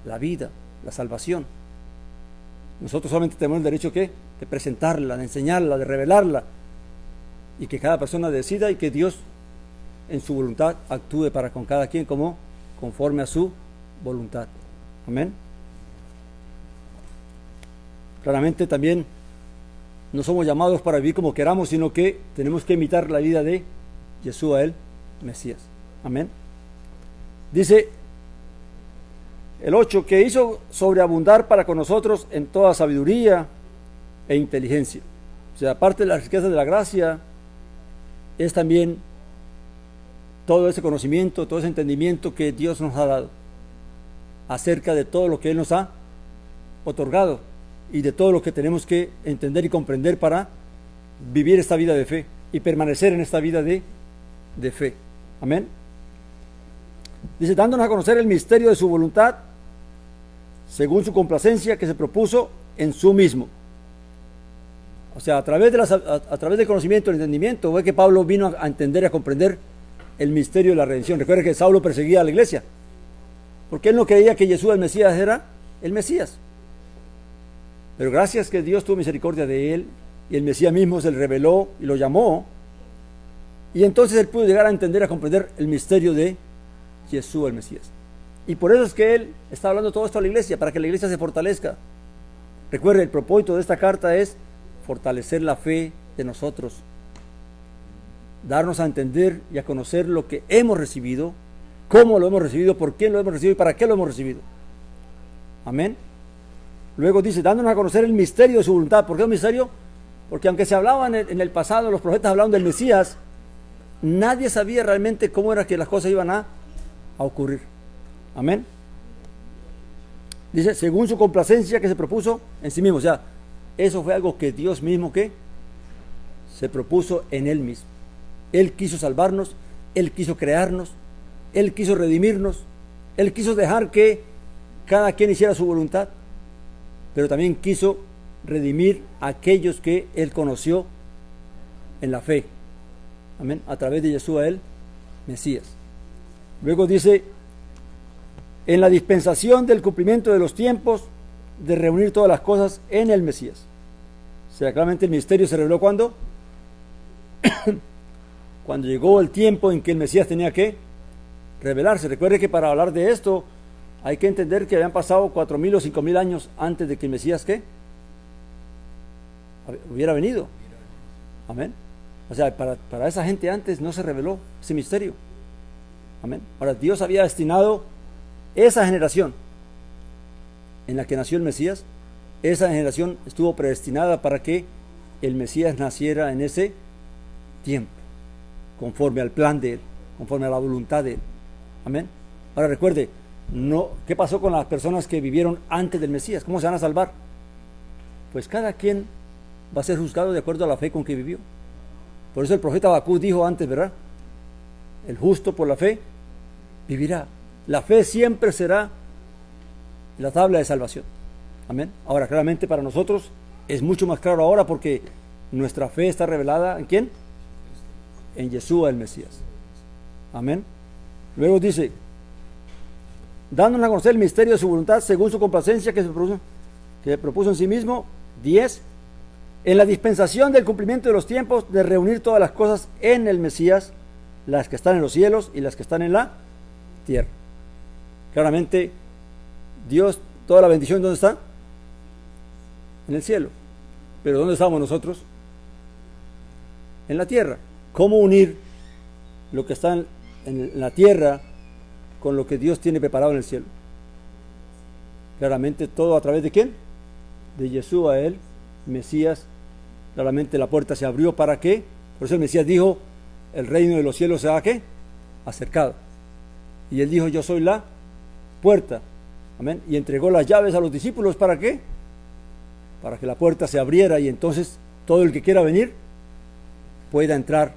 La vida, la salvación. Nosotros solamente tenemos el derecho ¿qué? De presentarla, de enseñarla, de revelarla, y que cada persona decida y que Dios en su voluntad actúe para con cada quien conforme a su voluntad. Amén. Claramente también no somos llamados para vivir como queramos, sino que tenemos que imitar la vida de Yeshua el Mesías. Amén. Dice el 8, que hizo sobreabundar para con nosotros en toda sabiduría e inteligencia. O sea, aparte de la riqueza de la gracia, es también todo ese conocimiento, todo ese entendimiento que Dios nos ha dado acerca de todo lo que Él nos ha otorgado y de todo lo que tenemos que entender y comprender para vivir esta vida de fe y permanecer en esta vida de fe. Amén. Dice, dándonos a conocer el misterio de su voluntad, según su complacencia que se propuso en su mismo. O sea, a través del conocimiento, el entendimiento, fue que Pablo vino a entender y a comprender el misterio de la redención. Recuerden que Saulo perseguía a la iglesia, porque él no creía que Jesús el Mesías era el Mesías. Pero gracias que Dios tuvo misericordia de él, y el Mesías mismo se le reveló y lo llamó, y entonces él pudo llegar a entender y a comprender el misterio de Jesús el Mesías. Y por eso es que él está hablando todo esto a la iglesia, para que la iglesia se fortalezca. Recuerde, el propósito de esta carta es fortalecer la fe de nosotros, darnos a entender y a conocer lo que hemos recibido, cómo lo hemos recibido, por qué lo hemos recibido y para qué lo hemos recibido. Amén. Luego dice, dándonos a conocer el misterio de su voluntad. ¿Por qué un misterio? Porque aunque se hablaban en el pasado, los profetas hablaban del Mesías, nadie sabía realmente cómo era que las cosas iban a ocurrir. Amén. Dice, según su complacencia que se propuso en sí mismo. O sea, eso fue algo que Dios mismo que se propuso en Él mismo. Él quiso salvarnos, Él quiso crearnos, Él quiso redimirnos, Él quiso dejar que cada quien hiciera su voluntad, pero también quiso redimir a aquellos que Él conoció en la fe. Amén. A través de Yeshua el Mesías. Luego dice, en la dispensación del cumplimiento de los tiempos, de reunir todas las cosas en el Mesías. O sea, claramente el misterio se reveló cuando cuando llegó el tiempo en que el Mesías tenía que revelarse. Recuerde que para hablar de esto hay que entender que habían pasado 4,000 o 5,000 años antes de que el Mesías ¿qué? Hubiera venido. Amén. O sea, para esa gente antes no se reveló ese misterio. Amén. Ahora, Dios había destinado esa generación en la que nació el Mesías. Esa generación estuvo predestinada para que el Mesías naciera en ese tiempo, conforme al plan de Él, conforme a la voluntad de Él. Amén. Ahora recuerde, ¿qué pasó con las personas que vivieron antes del Mesías? ¿Cómo se van a salvar? Pues cada quien va a ser juzgado de acuerdo a la fe con que vivió. Por eso el profeta Habacuc dijo antes, ¿verdad? El justo por la fe vivirá. La fe siempre será la tabla de salvación. Amén. Ahora, claramente para nosotros es mucho más claro ahora porque nuestra fe está revelada ¿en quién? En Yeshua el Mesías. Amén. Luego dice, dándonos a conocer el misterio de su voluntad según su complacencia que propuso en sí mismo. 10. En la dispensación del cumplimiento de los tiempos, de reunir todas las cosas en el Mesías, las que están en los cielos y las que están en la tierra. Claramente, Dios, toda la bendición, ¿dónde está? En el cielo. Pero ¿dónde estamos nosotros? En la tierra. ¿Cómo unir lo que está en la tierra con lo que Dios tiene preparado en el cielo? Claramente todo a través de ¿quién? De Yeshua el Mesías. Claramente la puerta se abrió para qué. Por eso el Mesías dijo, el reino de los cielos se ha ¿qué? Acercado. Y él dijo, yo soy la puerta. Amén. Y entregó las llaves a los discípulos, ¿para qué? Para que la puerta se abriera y entonces todo el que quiera venir pueda entrar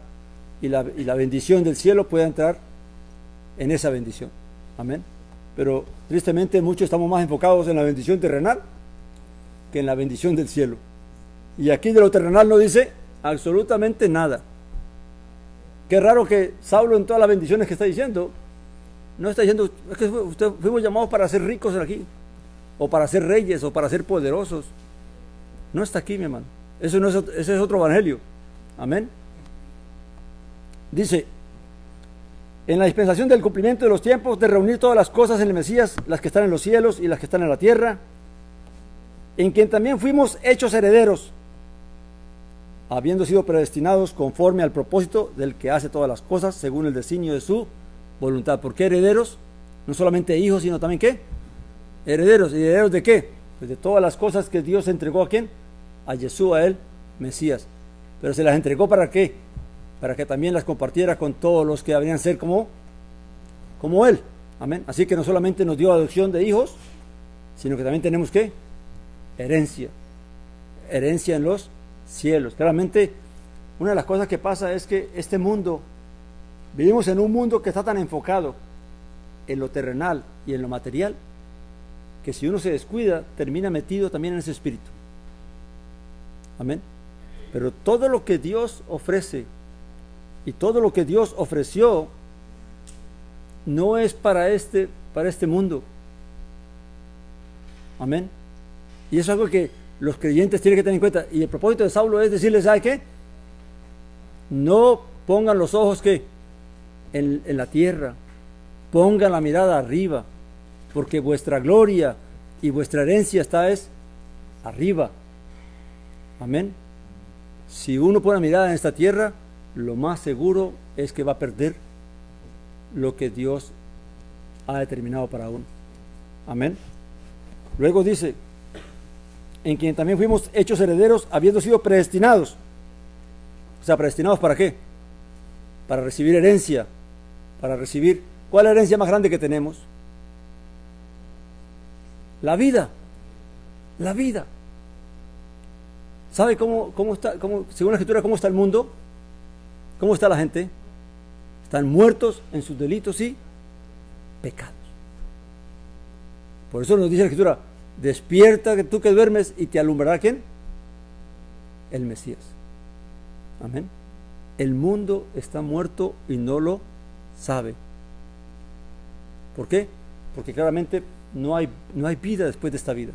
y la bendición del cielo pueda entrar en esa bendición. Amén. Pero tristemente muchos estamos más enfocados en la bendición terrenal que en la bendición del cielo. Y aquí de lo terrenal no dice absolutamente nada. Qué raro que Saulo en todas las bendiciones que está diciendo, no está diciendo, es que fuimos llamados para ser ricos aquí, o para ser reyes, o para ser poderosos. No está aquí, mi hermano. Ese es otro evangelio. Amén. Dice, en la dispensación del cumplimiento de los tiempos, de reunir todas las cosas en el Mesías, las que están en los cielos y las que están en la tierra. en quien también fuimos hechos herederos, habiendo sido predestinados conforme al propósito del que hace todas las cosas según el designio de su voluntad. ¿Por qué herederos? No solamente hijos, sino también ¿qué? Herederos. ¿Y herederos de qué? Pues de todas las cosas que Dios entregó ¿a quién? A Yeshua, el Mesías. Pero se las entregó ¿para qué? Para que también las compartiera con todos los que habrían ser como Él. Amén. Así que no solamente nos dio adopción de hijos, sino que también tenemos ¿qué? Herencia. Herencia en los cielos. Claramente, una de las cosas que pasa es que este mundo, vivimos en un mundo que está tan enfocado en lo terrenal y en lo material, que si uno se descuida, termina metido también en ese espíritu. Amén. Pero todo lo que Dios ofrece y todo lo que Dios ofreció no es para este mundo. Amén. Y eso es algo que los creyentes tienen que tener en cuenta. Y el propósito de Saulo es decirles, ¿sabe qué? No pongan los ojos ¿qué? En la tierra, pongan la mirada arriba, porque vuestra gloria y vuestra herencia está arriba. Amén. Si uno pone la mirada en esta tierra, lo más seguro es que va a perder lo que Dios ha determinado para uno. Amén. Luego dice, en quien también fuimos hechos herederos, habiendo sido predestinados. O sea, predestinados ¿para qué? Para recibir herencia, para recibir... ¿Cuál es la herencia más grande que tenemos? La vida. La vida. ¿Sabe cómo está, según la Escritura, cómo está el mundo? ¿Cómo está la gente? Están muertos en sus delitos y pecados. Por eso nos dice la Escritura, despierta que tú que duermes y te alumbrará ¿quién? El Mesías. Amén. El mundo está muerto y no lo sabe. ¿Por qué? Porque claramente no hay vida después de esta vida.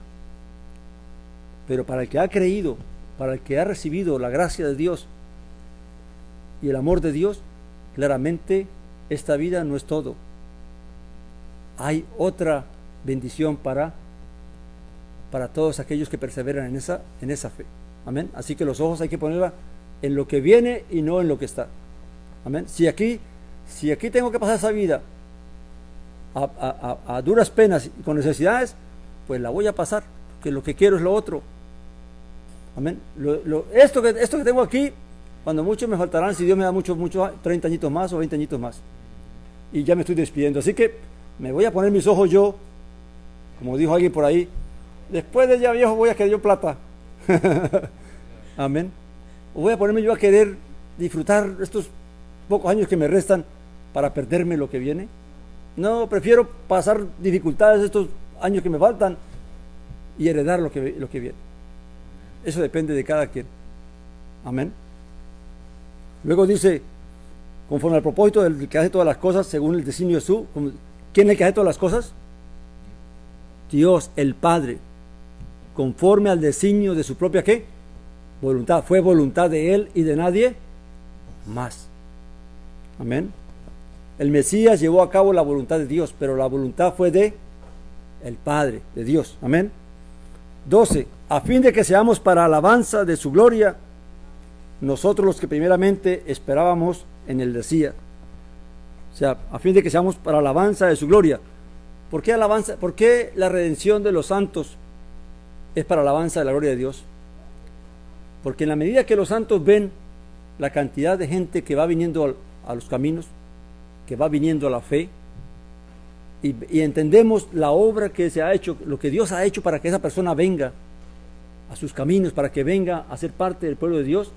Pero para el que ha creído, para el que ha recibido la gracia de Dios y el amor de Dios, claramente esta vida no es todo. Hay otra bendición para todos aquellos que perseveran en esa fe. Amén. Así que los ojos hay que ponerla en lo que viene y no en lo que está. Amén. Si aquí tengo que pasar esa vida a duras penas y con necesidades, pues la voy a pasar, porque lo que quiero es lo otro. Amén. Esto que tengo aquí, cuando mucho me faltarán, si Dios me da mucho, 30 añitos más o 20 añitos más. Y ya me estoy despidiendo. Así que me voy a poner mis ojos yo, como dijo alguien por ahí, después de ya viejo voy a querer yo plata. Amén. O voy a ponerme yo a querer disfrutar estos pocos años que me restan para perderme lo que viene. No, prefiero pasar dificultades estos años que me faltan y heredar lo que viene. Eso depende de cada quien. Amén. Luego dice, conforme al propósito del que hace todas las cosas según el designio de su... ¿Quién es el que hace todas las cosas? Dios, el Padre, conforme al designio de su propia ¿qué? Voluntad. Fue voluntad de Él y de nadie más. Amén. El Mesías llevó a cabo la voluntad de Dios, pero la voluntad fue de el Padre, de Dios. Amén. 12. A fin de que seamos para alabanza de su gloria, nosotros los que primeramente esperábamos en el Mesías. O sea, a fin de que seamos para alabanza de su gloria. ¿Por qué alabanza? ¿Por qué la redención de los santos es para alabanza de la gloria de Dios? Porque en la medida que los santos ven la cantidad de gente que va viniendo a los caminos, que va viniendo a la fe, y entendemos la obra que se ha hecho, lo que Dios ha hecho para que esa persona venga a sus caminos, para que venga a ser parte del pueblo de Dios,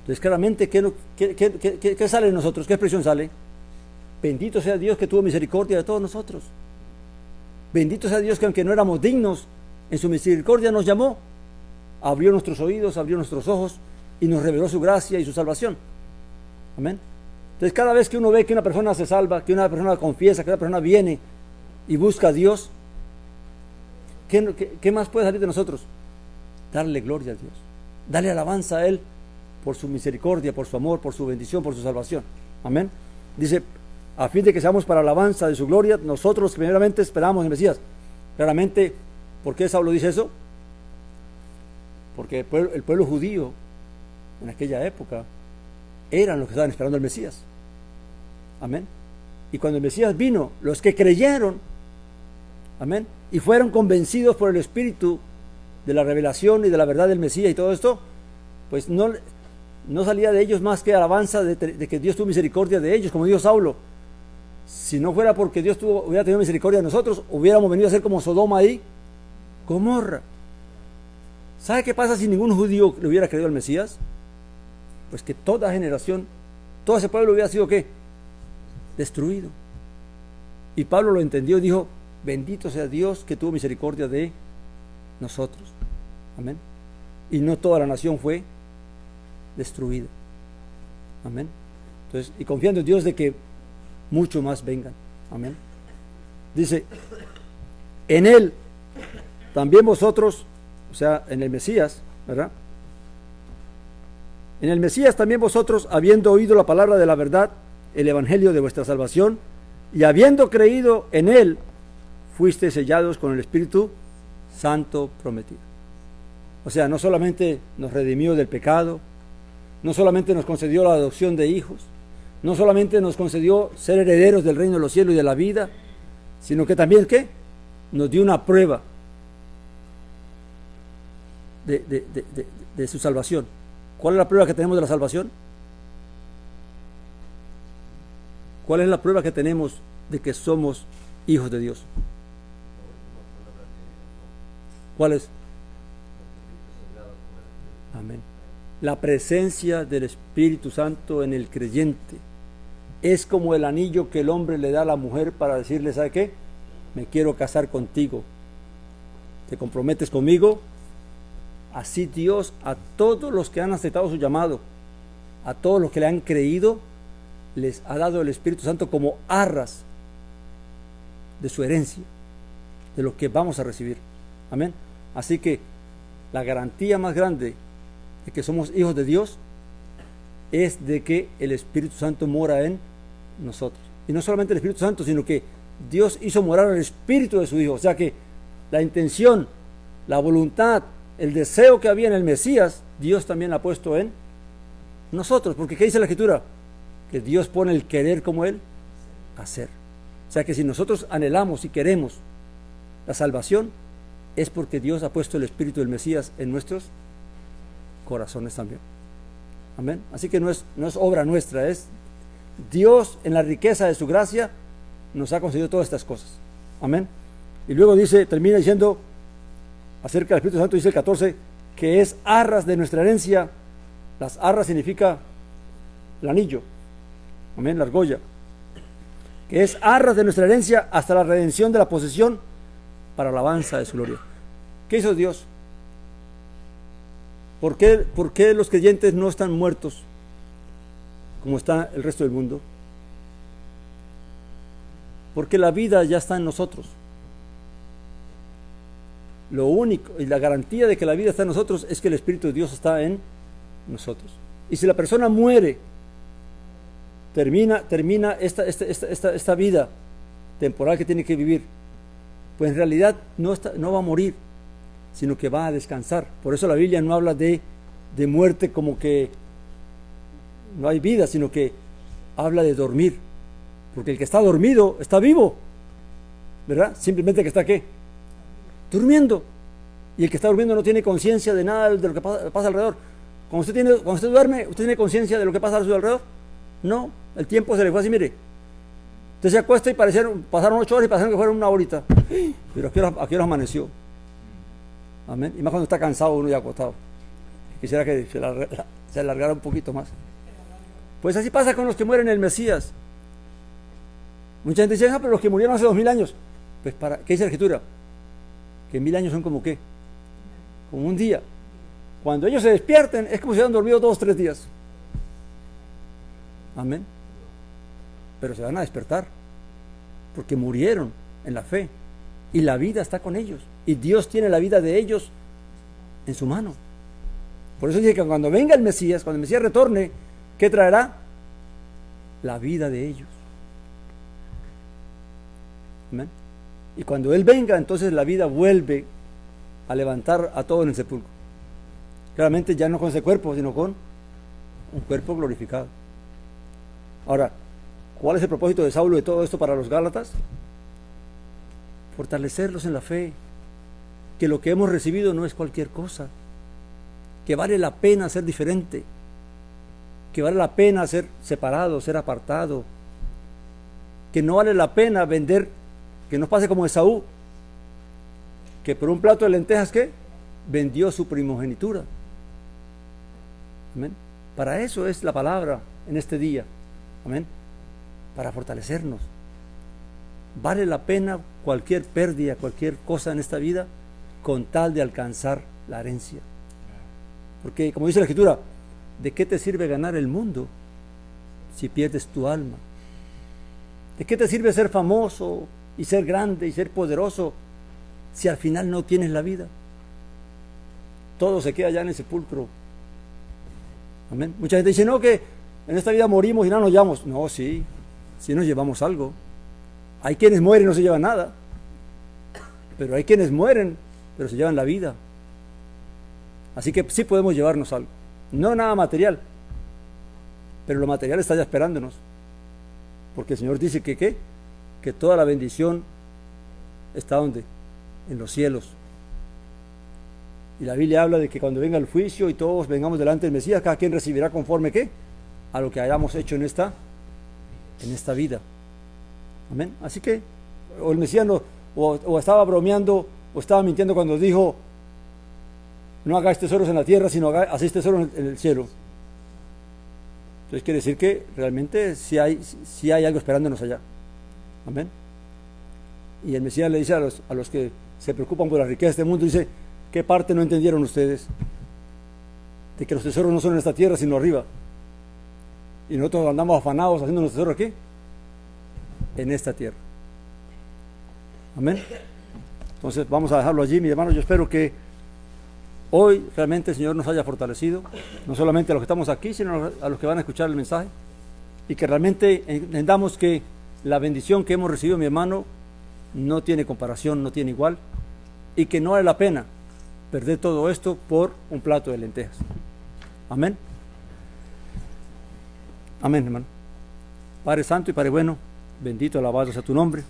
entonces claramente, ¿qué sale de nosotros? ¿Qué expresión sale? Bendito sea Dios que tuvo misericordia de todos nosotros. Bendito sea Dios que aunque no éramos dignos, en su misericordia nos llamó, abrió nuestros oídos, abrió nuestros ojos y nos reveló su gracia y su salvación. Amén. Entonces cada vez que uno ve que una persona se salva, que una persona confiesa, que una persona viene y busca a Dios, ¿qué más puede salir de nosotros? Darle gloria a Dios, darle alabanza a Él por su misericordia, por su amor, por su bendición, por su salvación. Amén. Dice, a fin de que seamos para alabanza de su gloria, nosotros primeramente esperamos en el Mesías. Claramente, ¿por qué Saulo dice eso? porque el pueblo judío en aquella época eran los que estaban esperando al Mesías. Amén. Y cuando el Mesías vino, los que creyeron, amén, y fueron convencidos por el Espíritu de la revelación y de la verdad del Mesías y todo esto, pues no salía de ellos más que alabanza de que Dios tuvo misericordia de ellos, como dijo Saulo. Si no fuera porque Dios hubiera tenido misericordia de nosotros, hubiéramos venido a ser como Sodoma y Gomorra. ¿Sabe qué pasa si ningún judío le hubiera creído al Mesías? Pues que toda generación, todo ese pueblo hubiera sido ¿qué? Destruido. Y Pablo lo entendió y dijo: bendito sea Dios que tuvo misericordia de nosotros. Amén. Y no toda la nación fue destruida. Amén. Entonces, y confiando en Dios de que mucho más vengan. Amén. Dice: en él también vosotros, o sea, en el Mesías, ¿verdad? En el Mesías también vosotros, habiendo oído la palabra de la verdad, el evangelio de vuestra salvación, y habiendo creído en él, fuisteis sellados con el Espíritu Santo prometido. O sea, no solamente nos redimió del pecado, no solamente nos concedió la adopción de hijos, no solamente nos concedió ser herederos del reino de los cielos y de la vida, sino que también, ¿qué? Nos dio una prueba de su salvación. ¿Cuál es la prueba que tenemos de la salvación? ¿Cuál es la prueba que tenemos de que somos hijos de Dios? ¿Cuál es? Amén. La presencia del Espíritu Santo en el creyente es como el anillo que el hombre le da a la mujer para decirle: ¿sabe qué? Me quiero casar contigo. ¿Te comprometes conmigo? Así Dios a todos los que han aceptado su llamado, a todos los que le han creído, les ha dado el Espíritu Santo como arras de su herencia, de lo que vamos a recibir. Amén. Así que la garantía más grande de que somos hijos de Dios es de que el Espíritu Santo mora en nosotros. Y no solamente el Espíritu Santo, sino que Dios hizo morar el Espíritu de su Hijo. O sea que la intención, la voluntad, el deseo que había en el Mesías, Dios también la ha puesto en nosotros. Porque ¿qué dice la Escritura? Que Dios pone el querer como Él hacer. O sea que si nosotros anhelamos y queremos la salvación, es porque Dios ha puesto el Espíritu del Mesías en nuestros corazones también. Amén. Así que no es obra nuestra, es Dios en la riqueza de su gracia nos ha concedido todas estas cosas. Amén. Y luego termina diciendo acerca del Espíritu Santo, dice el 14, que es arras de nuestra herencia. Las arras significa el anillo. Amén, la argolla. Que es arras de nuestra herencia hasta la redención de la posesión para alabanza de su gloria. ¿Qué hizo Dios? ¿Por qué los creyentes no están muertos como está el resto del mundo? Porque la vida ya está en nosotros. Lo único y la garantía de que la vida está en nosotros es que el Espíritu de Dios está en nosotros. Y si la persona muere, termina esta vida temporal que tiene que vivir, pues en realidad no va a morir, sino que va a descansar. Por eso la Biblia no habla de muerte como que no hay vida, sino que habla de dormir. Porque el que está dormido está vivo, ¿verdad? Simplemente que está ¿qué? Durmiendo. Y el que está durmiendo no tiene conciencia de nada de lo que pasa alrededor. Cuando usted duerme, ¿usted tiene conciencia de lo que pasa a su alrededor? No, el tiempo se le fue así, mire. Usted se acuesta y pasaron 8 horas y pasaron que fueron una horita. Pero ¿a qué hora amaneció? Amén. Y más cuando está cansado uno ya acostado. Quisiera que se alargara un poquito más. Pues así pasa con los que mueren en el Mesías. Mucha gente dice: pero los que murieron hace 2000 años. Pues ¿qué dice la Escritura? Que 1000 años son como ¿qué? Como un día. Cuando ellos se despierten es como si hubieran dormido 2 o 3 días. Amén. Pero se van a despertar porque murieron en la fe y la vida está con ellos y Dios tiene la vida de ellos en su mano. Por eso dice que cuando venga el Mesías, cuando el Mesías retorne, ¿qué traerá? La vida de ellos. Amén. Y cuando Él venga, entonces la vida vuelve a levantar a todos en el sepulcro. Claramente ya no con ese cuerpo, sino con un cuerpo glorificado. Ahora, ¿cuál es el propósito de Saulo de todo esto para los Gálatas? Fortalecerlos en la fe, que lo que hemos recibido no es cualquier cosa, que vale la pena ser diferente, que vale la pena ser separado, ser apartado, que no vale la pena vender, que no pase como Esaú, que por un plato de lentejas, ¿qué? Vendió su primogenitura. Amén. Para eso es la palabra en este día. Amén. Para fortalecernos. Vale la pena cualquier pérdida, cualquier cosa en esta vida, con tal de alcanzar la herencia. Porque, como dice la Escritura, ¿de qué te sirve ganar el mundo si pierdes tu alma? ¿De qué te sirve ser famoso y ser grande y ser poderoso si al final no tienes la vida? Todo se queda ya en el sepulcro. Amén. Mucha gente dice, no, que en esta vida morimos y no nos llevamos. No, sí nos llevamos algo. Hay quienes mueren y no se llevan nada, pero hay quienes mueren pero se llevan la vida. Así que sí podemos llevarnos algo, no nada material, pero lo material está ya esperándonos, porque el Señor dice que ¿qué? Que toda la bendición está ¿dónde? En los cielos. Y la Biblia habla de que cuando venga el juicio y todos vengamos delante del Mesías, cada quien recibirá conforme ¿qué? A lo que hayamos hecho en esta vida. Amén. Así que o el Mesías no, o estaba bromeando o estaba mintiendo cuando dijo, no hagáis tesoros en la tierra, sino hacéis tesoros en el cielo. Entonces quiere decir que realmente sí hay algo esperándonos allá. Amén. Y el Mesías le dice a los que se preocupan por la riqueza de este mundo, dice, ¿qué parte no entendieron ustedes? De que los tesoros no son en esta tierra, sino arriba. Y nosotros andamos afanados haciendo los tesoros aquí, en esta tierra. Amén. Entonces vamos a dejarlo allí, mis hermanos. Yo espero que hoy realmente el Señor nos haya fortalecido, no solamente a los que estamos aquí, sino a los que van a escuchar el mensaje, y que realmente entendamos que la bendición que hemos recibido, mi hermano, no tiene comparación, no tiene igual, y que no vale la pena perder todo esto por un plato de lentejas. Amén. Amén, hermano. Padre Santo y Padre bueno, bendito, alabado sea tu nombre.